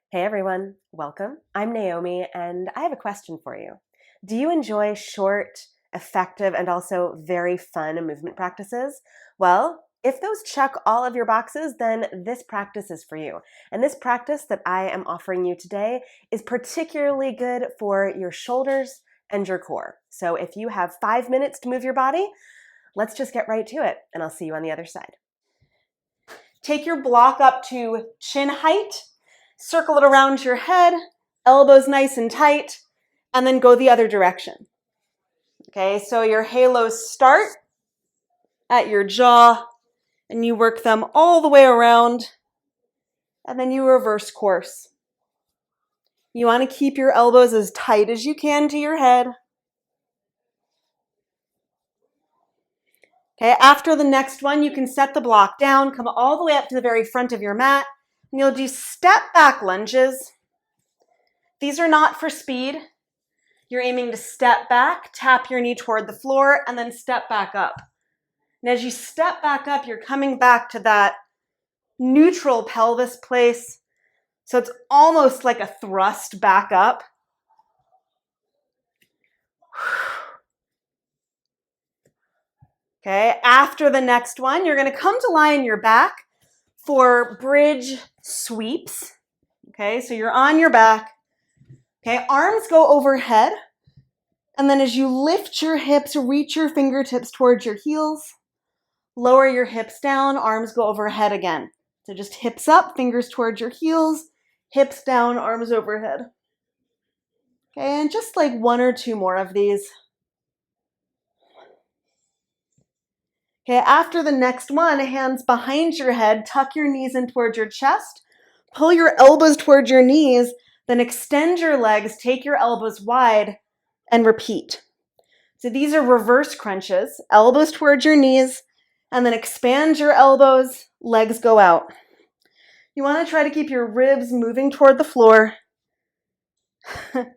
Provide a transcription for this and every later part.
Hey everyone, welcome. I'm Naomi and I have a question for you. Do you enjoy short, effective, and also very fun movement practices? Well, if those check all of your boxes, then this practice is for you. And this practice that I am offering you today is particularly good for your shoulders and your core. So if you have 5 minutes to move your body, let's just get right to it and I'll see you on the other side. Take your block up to chin height. Circle it around your head, elbows nice and tight, and then go the other direction. Okay, so your halos start at your jaw, and you work them all the way around, and then you reverse course. You want to keep your elbows as tight as you can to your head. Okay, after the next one, you can set the block down, come all the way up to the very front of your mat, and you'll do step back lunges. These are not for speed. You're aiming to step back, tap your knee toward the floor, and then step back up. And as you step back up, you're coming back to that neutral pelvis place. So it's almost like a thrust back up. Okay, after the next one, you're going to come to lie on your back for bridge sweeps. Okay, so you're on your back. Okay, arms go overhead. And then as you lift your hips, reach your fingertips towards your heels. Lower your hips down, arms go overhead again. So just hips up, fingers towards your heels, hips down, arms overhead. Okay, and just like one or two more of these. Okay, after the next one, hands behind your head, tuck your knees in towards your chest, pull your elbows towards your knees, then extend your legs, take your elbows wide, and repeat. So these are reverse crunches, elbows towards your knees, and then expand your elbows, legs go out. You want to try to keep your ribs moving toward the floor. And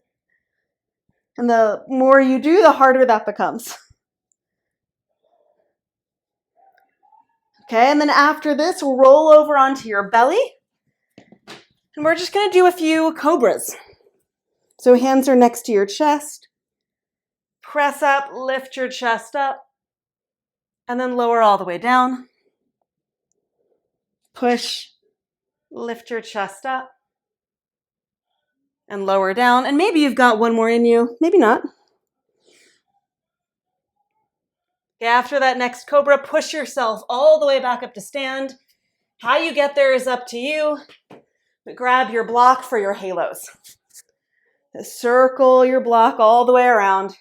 the more you do, the harder that becomes. Okay, and then after this, roll over onto your belly. And we're just going to do a few cobras. So hands are next to your chest. Press up, lift your chest up, and then lower all the way down. Push, lift your chest up, and lower down. And maybe you've got one more in you, maybe not. Okay, after that next cobra, push yourself all the way back up to stand. How you get there is up to you, but grab your block for your halos. Circle your block all the way around,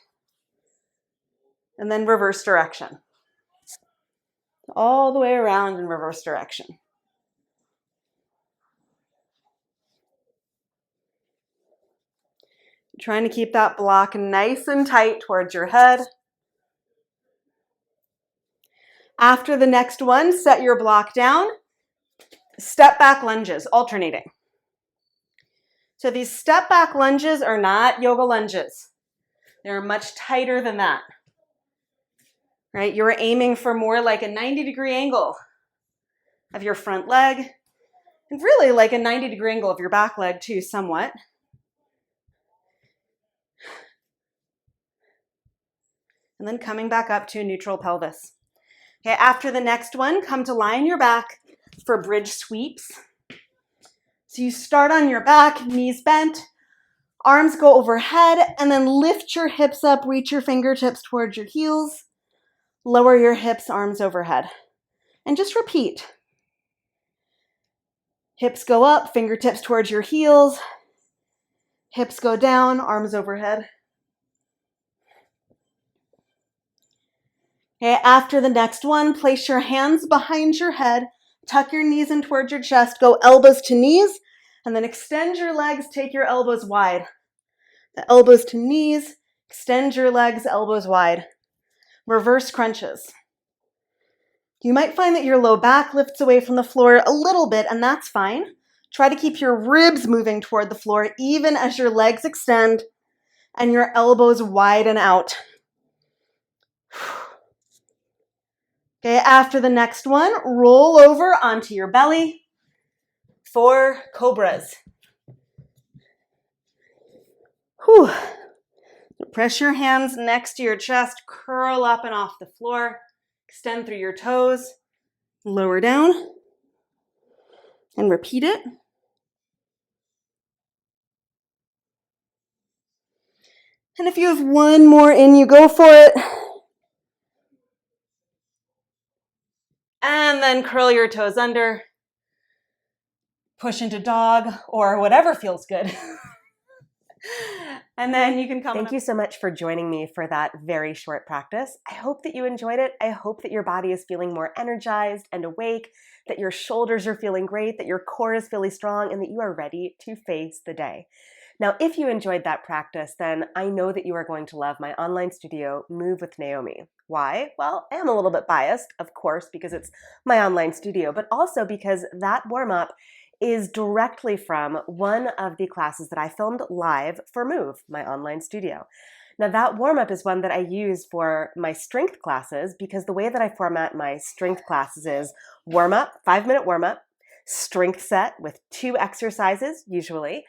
and then reverse direction. All the way around in reverse direction. Trying to keep that block nice and tight towards your head. After the next one, set your block down. Step back lunges, alternating. So these step back lunges are not yoga lunges. They're much tighter than that. Right? You're aiming for more like a 90-degree angle of your front leg, and really like a 90-degree angle of your back leg too, somewhat. And then coming back up to a neutral pelvis. Okay, after the next one, come to lie on your back for bridge sweeps. So you start on your back, knees bent, arms go overhead, and then lift your hips up, reach your fingertips towards your heels, lower your hips, arms overhead. And just repeat. Hips go up, fingertips towards your heels, hips go down, arms overhead. Okay, after the next one, place your hands behind your head, tuck your knees in towards your chest, go elbows to knees, and then extend your legs, take your elbows wide. The elbows to knees, extend your legs, elbows wide. Reverse crunches. You might find that your low back lifts away from the floor a little bit, and that's fine. Try to keep your ribs moving toward the floor even as your legs extend and your elbows widen out. Okay, after the next one, roll over onto your belly for cobras. Whew. Press your hands next to your chest, curl up and off the floor, extend through your toes, lower down, and repeat it. And if you have one more in you, go for it. And then curl your toes under, push into dog, or whatever feels good. And then you can come. Thank you so much for joining me for that very short practice. I hope that you enjoyed it. I hope that your body is feeling more energized and awake, that your shoulders are feeling great, that your core is feeling strong, and that you are ready to face the day. Now, if you enjoyed that practice, then I know that you are going to love my online studio, Move with Naomi. Why? Well, I am a little bit biased, of course, because it's my online studio, but also because that warm-up is directly from one of the classes that I filmed live for Move, my online studio. Now that warm-up is one that I use for my strength classes because the way that I format my strength classes is warm-up, 5-minute warm-up, strength set with 2 exercises usually,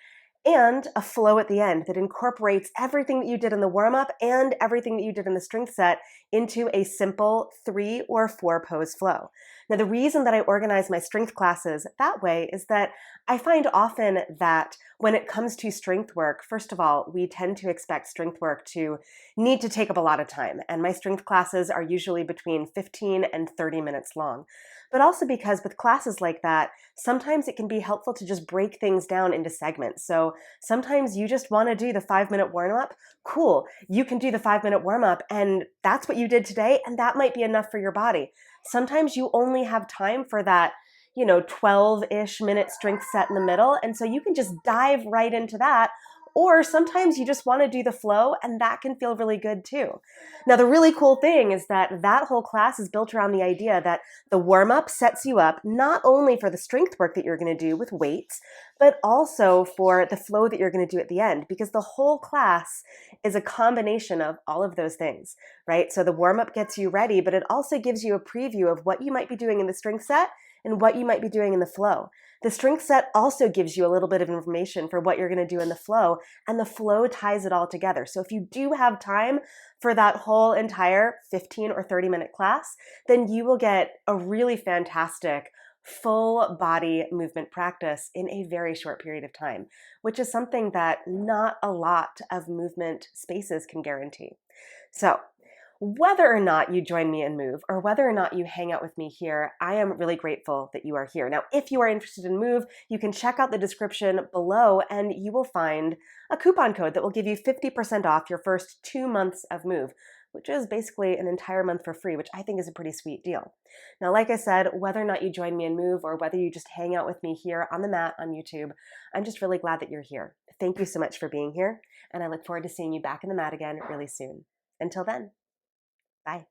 and a flow at the end that incorporates everything that you did in the warm-up and everything that you did in the strength set into a simple 3 or 4 pose flow. Now, the reason that I organize my strength classes that way is that I find often that when it comes to strength work, first of all, we tend to expect strength work to need to take up a lot of time, and my strength classes are usually between 15 and 30 minutes long. But also because with classes like that, sometimes it can be helpful to just break things down into segments. So sometimes you just want to do the 5-minute warm-up. Cool. You can do the 5-minute warm-up and that's what you did today, and that might be enough for your body. Sometimes you only have time for that, 12-ish minute strength set in the middle, and so you can just dive right into that. Or sometimes you just want to do the flow, and that can feel really good too. Now, the really cool thing is that that whole class is built around the idea that the warm-up sets you up not only for the strength work that you're going to do with weights, but also for the flow that you're going to do at the end, because the whole class is a combination of all of those things, right? So the warm-up gets you ready, but it also gives you a preview of what you might be doing in the strength set and what you might be doing in the flow. The strength set also gives you a little bit of information for what you're going to do in the flow, and the flow ties it all together. So if you do have time for that whole entire 15 or 30-minute class, then you will get a really fantastic full body movement practice in a very short period of time, which is something that not a lot of movement spaces can guarantee. So whether or not you join me in Move or whether or not you hang out with me here, I am really grateful that you are here. Now, if you are interested in Move, you can check out the description below and you will find a coupon code that will give you 50% off your first 2 months of Move, which is basically an entire month for free, which I think is a pretty sweet deal. Now, like I said, whether or not you join me in Move or whether you just hang out with me here on the mat on YouTube, I'm just really glad that you're here. Thank you so much for being here, and I look forward to seeing you back in the mat again really soon. Until then. Bye.